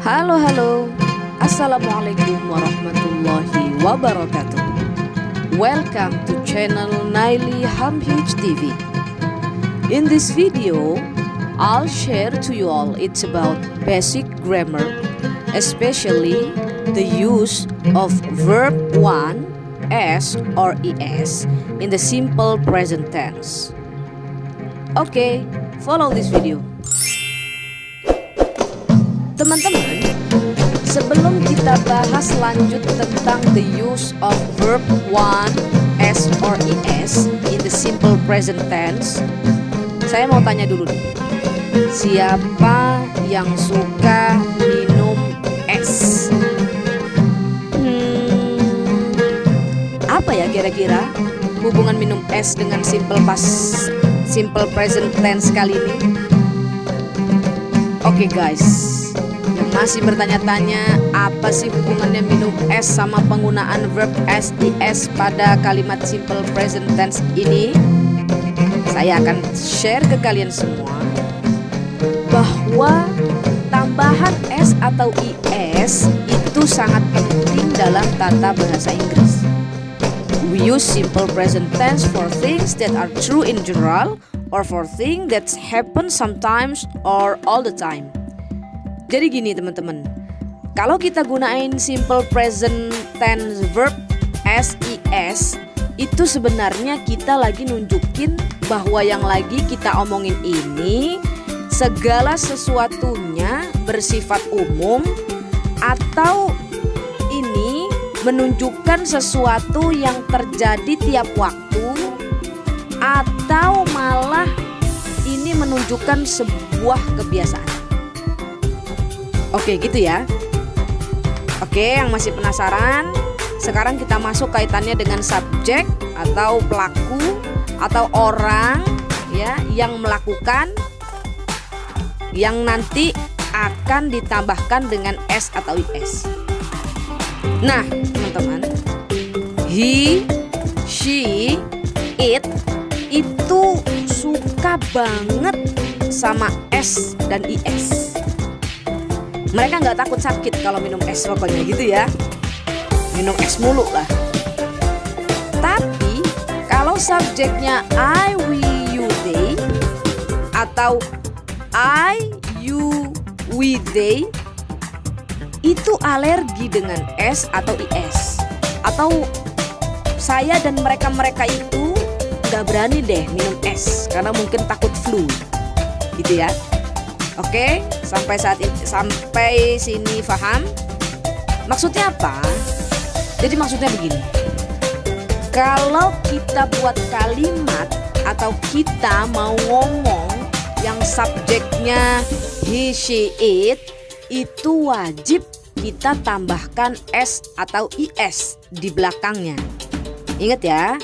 Halo, Assalamualaikum warahmatullahi wabarakatuh. Welcome to channel Naili Hamhij TV. In this video, I'll share to you all it's about basic grammar, especially the use of verb 1 s or es in the simple present tense. Okay, follow this video. Teman-teman, sebelum kita bahas lanjut tentang the use of verb 1 s or es in the simple present tense, saya mau tanya dulu nih. Siapa yang suka minum es? Apa ya kira-kira hubungan minum es dengan simple present tense kali ini? Oke guys, yang masih bertanya-tanya apa sih hubungannya minum es sama penggunaan verb es pada kalimat simple present tense ini, saya akan share ke kalian semua bahwa tambahan s atau is itu sangat penting dalam tata bahasa Inggris. We use simple present tense for things that are true in general or for things that happen sometimes or all the time. Jadi gini teman-teman, kalau kita gunain simple present tense verb SIS, itu sebenarnya kita lagi nunjukin bahwa yang lagi kita omongin ini segala sesuatunya bersifat umum, atau ini menunjukkan sesuatu yang terjadi tiap waktu, atau malah ini menunjukkan sebuah kebiasaan. Oke gitu ya. Oke, yang masih penasaran, sekarang kita masuk kaitannya dengan subjek atau pelaku atau orang ya yang melakukan, yang nanti akan ditambahkan dengan s atau is. Nah teman-teman, he, she, it itu suka banget sama s dan is. Mereka nggak takut sakit kalau minum es, pokoknya gitu ya. Minum es mulu lah. Tapi kalau subjeknya I, we, you, they, atau I, you, we, they, itu alergi dengan s atau is. Atau saya dan mereka itu nggak berani deh minum es karena mungkin takut flu, gitu ya. Oke, sampai sini paham? Maksudnya apa? Jadi maksudnya begini. Kalau kita buat kalimat atau kita mau ngomong yang subjeknya he, she, it, itu wajib kita tambahkan s atau is di belakangnya. Ingat ya,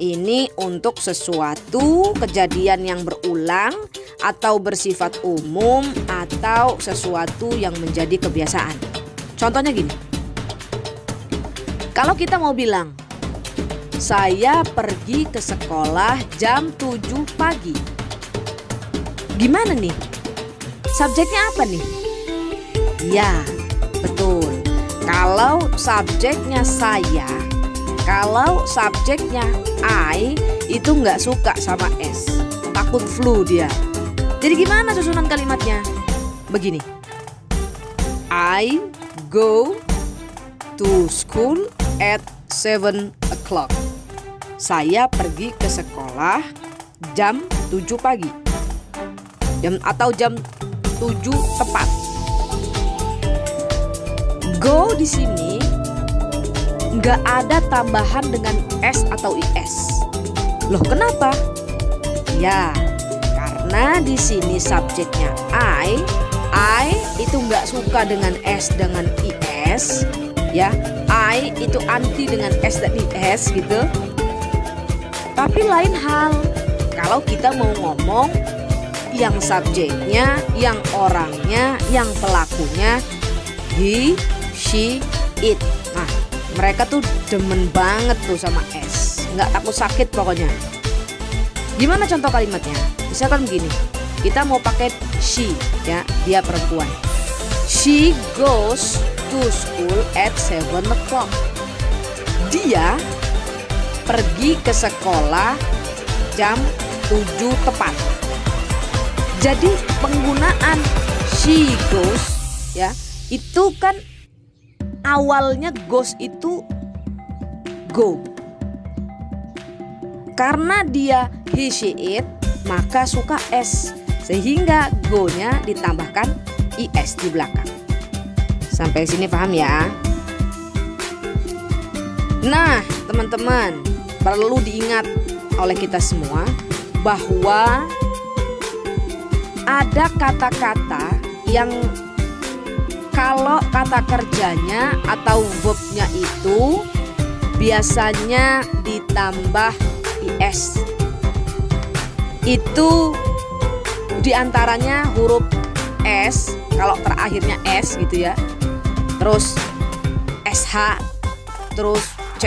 ini untuk sesuatu kejadian yang berulang atau bersifat umum atau sesuatu yang menjadi kebiasaan. Contohnya gini. Kalau kita mau bilang, saya pergi ke sekolah jam 7 pagi. Gimana nih? Subjeknya apa nih? Ya, betul. Kalau subjeknya saya, kalau subjeknya I, itu nggak suka sama S, takut flu dia. Jadi gimana susunan kalimatnya? Begini. I go to school at 7 o'clock. Saya pergi ke sekolah jam 7 pagi. Atau jam 7 tepat. Go di sini nggak ada tambahan dengan s atau is. Loh kenapa? Ya, karena di sini subjeknya I itu nggak suka dengan s dengan is, ya. I itu anti dengan s dan is gitu. Tapi lain hal, kalau kita mau ngomong yang subjeknya, yang orangnya, yang pelakunya he, she, it. Nah, mereka tuh demen banget tuh sama s, nggak takut sakit pokoknya. Gimana contoh kalimatnya? Misalkan begini, kita mau pakai she, ya, dia perempuan. She goes to school at 7 o'clock. Dia pergi ke sekolah jam 7 tepat. Jadi penggunaan she goes ya, itu kan awalnya goes itu go. Karena dia he, she, it, maka suka s, sehingga go-nya ditambahkan is di belakang. Sampai sini paham ya? Nah, teman-teman, perlu diingat oleh kita semua bahwa ada kata-kata yang kalau kata kerjanya atau verbnya itu biasanya ditambah is. Itu diantaranya huruf s, kalau terakhirnya s gitu ya, terus sh, terus ch,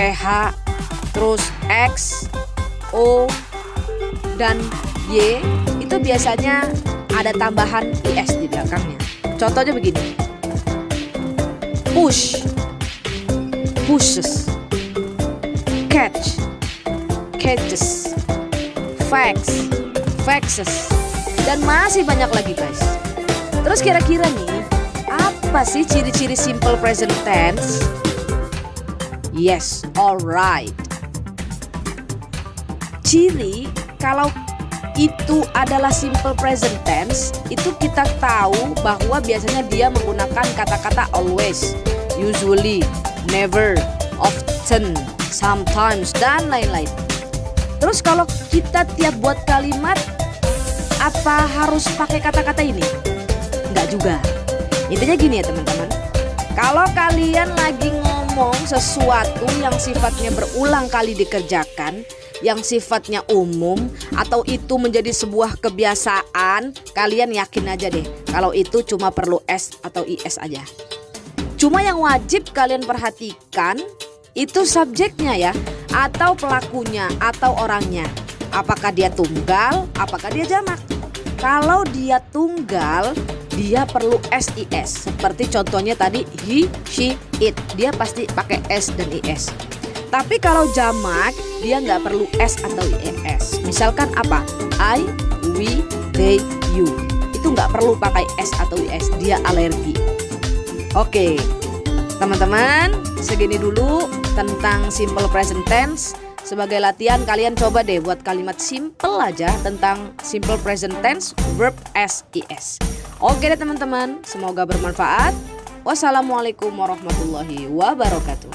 terus x, o, dan y, itu biasanya ada tambahan is di belakangnya. Contohnya begini: push, pushes, catch, catches, fax, faxes, dan masih banyak lagi guys. Terus kira-kira nih, apa sih ciri-ciri simple present tense? Yes, alright. Ciri kalau itu adalah simple present tense, itu kita tahu bahwa biasanya dia menggunakan kata-kata always, usually, never, often, sometimes, dan lain-lain. Terus kalau kita tiap buat kalimat, apa harus pakai kata-kata ini? Enggak juga. Intinya gini ya teman-teman, kalau kalian lagi ngomong sesuatu yang sifatnya berulang kali dikerjakan, yang sifatnya umum, atau itu menjadi sebuah kebiasaan, kalian yakin aja deh kalau itu cuma perlu s atau is aja. Cuma yang wajib kalian perhatikan itu subjeknya ya, atau pelakunya, atau orangnya. Apakah dia tunggal, apakah dia jamak. Kalau dia tunggal, dia perlu sis. Seperti contohnya tadi he, she, it, dia pasti pakai s dan is. Tapi kalau jamak, dia nggak perlu s atau is. Misalkan apa? I, we, they, you. Itu nggak perlu pakai s atau is, dia alergi. Oke, teman-teman, segini dulu tentang simple present tense. Sebagai latihan, kalian coba deh buat kalimat simple aja tentang simple present tense verb as is. Oke deh teman-teman, semoga bermanfaat. Wassalamualaikum warahmatullahi wabarakatuh.